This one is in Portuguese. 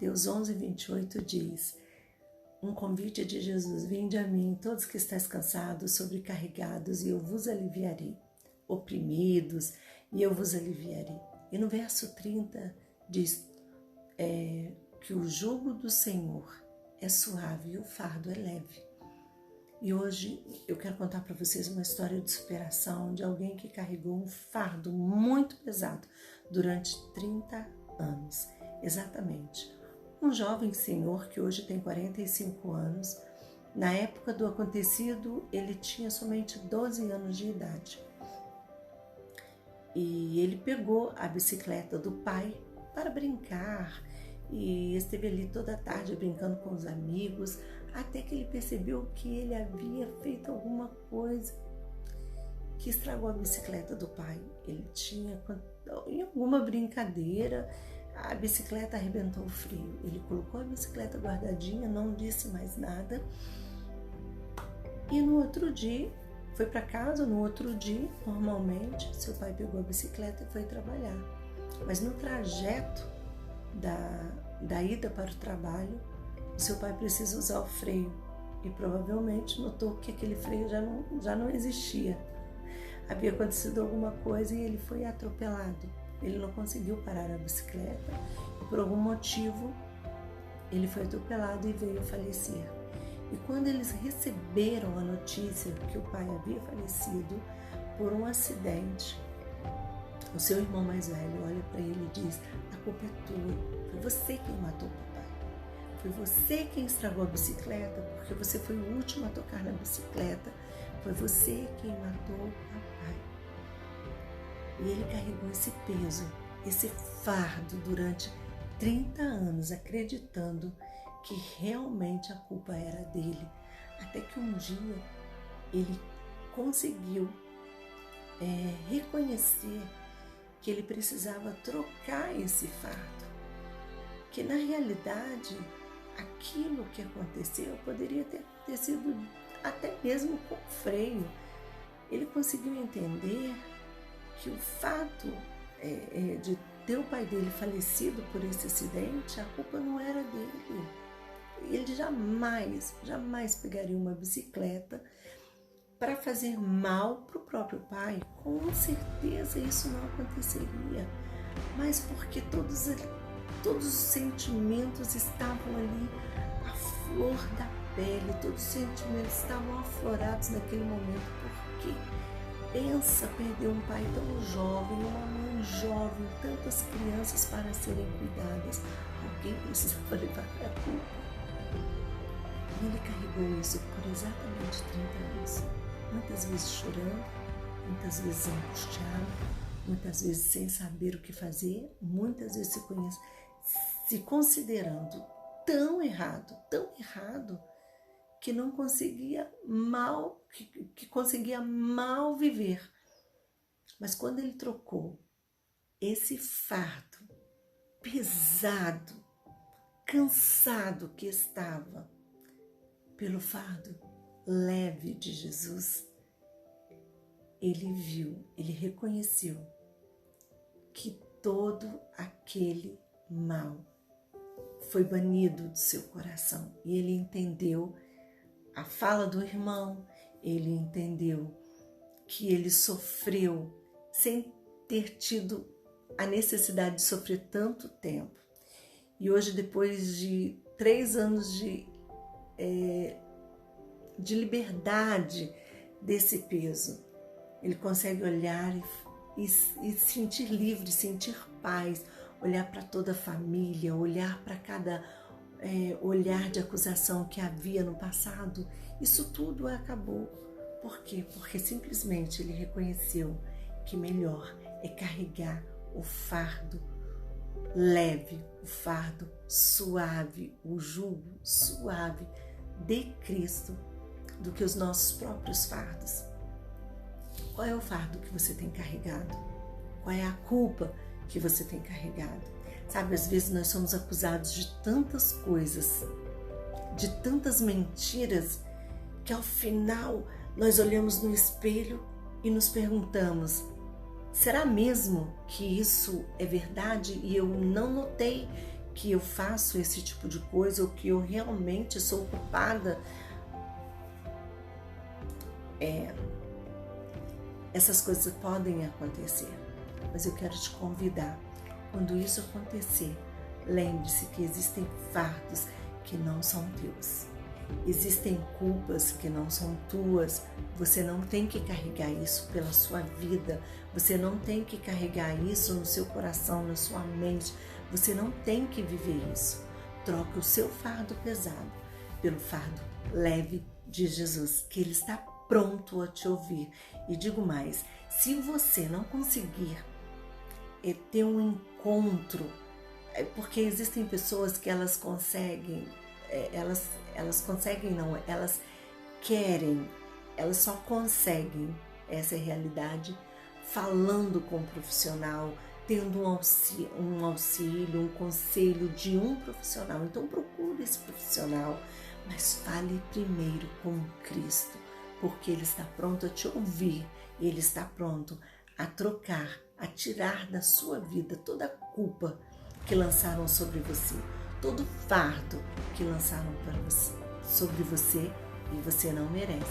Mateus 11:28 diz, um convite de Jesus, vinde a mim, todos que estáis cansados, sobrecarregados, e eu vos aliviarei, oprimidos, e eu vos aliviarei. E no verso 30 diz que o jugo do Senhor é suave e o fardo é leve. E hoje eu quero contar para vocês uma história de superação de alguém que carregou um fardo muito pesado durante 30 anos. Exatamente. Um jovem senhor que hoje tem 45 anos. Na época do acontecido, ele tinha somente 12 anos de idade. E ele pegou a bicicleta do pai para brincar e esteve ali toda a tarde brincando com os amigos, até que ele percebeu que ele havia feito alguma coisa que estragou a bicicleta do pai. Ele tinha, em alguma brincadeira, a bicicleta arrebentou o freio. Ele colocou a bicicleta guardadinha, não disse mais nada. E no outro dia, foi para casa. No outro dia, normalmente, seu pai pegou a bicicleta e foi trabalhar. Mas no trajeto da ida para o trabalho, seu pai precisa usar o freio. E provavelmente notou que aquele freio já não existia. Havia acontecido alguma coisa e ele foi atropelado. Ele não conseguiu parar a bicicleta e por algum motivo ele foi atropelado e veio a falecer. E quando eles receberam a notícia que o pai havia falecido por um acidente, o seu irmão mais velho olha para ele e diz, a culpa é tua, foi você quem matou o papai. Foi você quem estragou a bicicleta porque você foi o último a tocar na bicicleta. Foi você quem matou o papai. E ele carregou esse peso, esse fardo durante 30 anos, acreditando que realmente a culpa era dele. Até que um dia ele conseguiu reconhecer que ele precisava trocar esse fardo. Que na realidade, aquilo que aconteceu poderia ter acontecido até mesmo com o freio. Ele conseguiu entender que o fato de ter o pai dele falecido por esse acidente, a culpa não era dele. Ele jamais pegaria uma bicicleta para fazer mal para o próprio pai. Com certeza isso não aconteceria. Mas porque todos os sentimentos estavam ali à flor da pele, todos os sentimentos estavam aflorados naquele momento. Porque pensa perder um pai tão jovem, uma mãe jovem, tantas crianças para serem cuidadas. Alguém precisava levar a culpa. E ele carregou isso por exatamente 30 anos. Muitas vezes chorando, muitas vezes angustiado, muitas vezes sem saber o que fazer, muitas vezes se considerando tão errado, que não conseguia que conseguia mal viver. Mas quando ele trocou esse fardo pesado, cansado que estava, pelo fardo leve de Jesus, ele viu, ele reconheceu que todo aquele mal foi banido do seu coração. E ele entendeu a fala do irmão, ele entendeu que ele sofreu sem ter tido a necessidade de sofrer tanto tempo. E hoje, depois de 3 anos de liberdade desse peso, ele consegue olhar e sentir livre, sentir paz, olhar para toda a família, olhar para cada olhar de acusação que havia no passado. Isso tudo acabou. Por quê? Porque simplesmente ele reconheceu que melhor é carregar o fardo leve, o fardo suave, o jugo suave de Cristo, do que os nossos próprios fardos. Qual é o fardo que você tem carregado? Qual é a culpa que você tem carregado? Sabe, às vezes nós somos acusados de tantas coisas, de tantas mentiras, que ao final nós olhamos no espelho e nos perguntamos, será mesmo que isso é verdade e eu não notei que eu faço esse tipo de coisa ou que eu realmente sou culpada, essas coisas podem acontecer. Mas eu quero te convidar, quando isso acontecer, lembre-se que existem fardos que não são teus. Existem culpas que não são tuas. Você não tem que carregar isso pela sua vida. Você não tem que carregar isso no seu coração, na sua mente. Você não tem que viver isso. Troque o seu fardo pesado pelo fardo leve de Jesus, que Ele está pronto a te ouvir. E digo mais, se você não conseguir ter um encontro, porque existem pessoas que elas conseguem, elas conseguem não, elas querem, elas só conseguem, essa é a realidade, falando com um profissional, tendo um auxílio, um conselho de um profissional. Então procure esse profissional, mas fale primeiro com Cristo, porque Ele está pronto a te ouvir, e Ele está pronto a trocar, a tirar da sua vida toda a culpa que lançaram sobre você, todo fardo que lançaram sobre você, e você não merece.